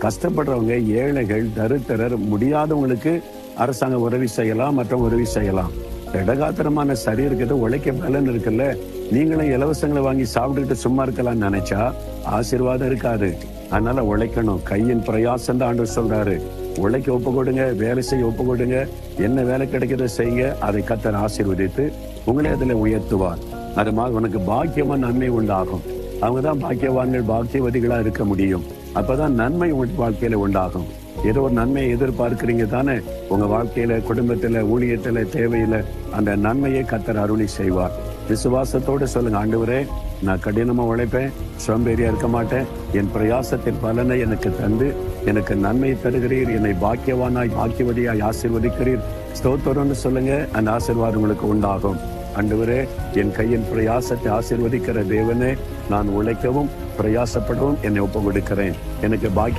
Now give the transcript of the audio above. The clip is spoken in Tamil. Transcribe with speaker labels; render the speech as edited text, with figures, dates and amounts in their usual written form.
Speaker 1: கஷ்டப்படுறவங்க, ஏழைகள், தரித்திரர், முடியாதவங்களுக்கு அரசாங்கம் உதவி செய்யலாம், மற்றவங்க உதவி செய்யலாம். திடகாத்திரமான சரீரத்துக்கு உழைக்க பலன் இருக்குல்ல. நீங்களும் இலவசங்களை வாங்கி சாப்பிட்டுக்கிட்டு சும்மா இருக்கலாம்னு நினைச்சா ஆசீர்வாதம் இருக்காது. அதனால உழைக்கணும். கையின் பிரயாசம் தான் ஆண்டவர் சொல்றாரு. உழைக்க ஒப்பு கொடுங்க, வேலை செய்ய ஒப்பு கொடுங்க. என்ன வேலை கிடைக்கிறத செய்யுங்க. அதை கர்த்தர் ஆசீர்வதித்து உங்களை அதில் உயர்த்துவார். அது மாதிரி உனக்கு பாக்கியமா நன்மை உண்டாகும். அவங்கதான் பாக்கியவான்கள், பாக்கியவதிகளா இருக்க முடியும். அப்பதான் நன்மை உங்க வாழ்க்கையில உண்டாகும். ஏதோ ஒரு நன்மையை எதிர்பார்க்கிறீங்க தானே. உங்க வாழ்க்கையில, குடும்பத்துல, ஊழியத்துல, தேவையில அந்த நன்மையை கர்த்தர் அருளி செய்வார். விசுவாசத்தோடு சொல்லுங்க, ஆண்டவரே, நான் கடினமா உழைப்பேன், சோம்பேறியா இருக்க மாட்டேன். என் பிரயாசத்தின் பலனை எனக்கு தந்து எனக்கு நன்மை தருகிறீர். என்னை பாக்கியவானாய், பாக்கியவதியாய் ஆசீர்வதிக்கிறீர். ஸ்தோத்திரம்னு சொல்லுங்க. அந்த ஆசீர்வாதம் உங்களுக்கு உண்டாகும். ஆண்டவரே, என் கையின் பிரயாசத்தை ஆசீர்வதிக்கிற தேவனே, நான் உழைக்கவும் பிரயாசப்படவும் என்னை ஒப்பு கொடுக்கிறேன். எனக்கு பாக்கிய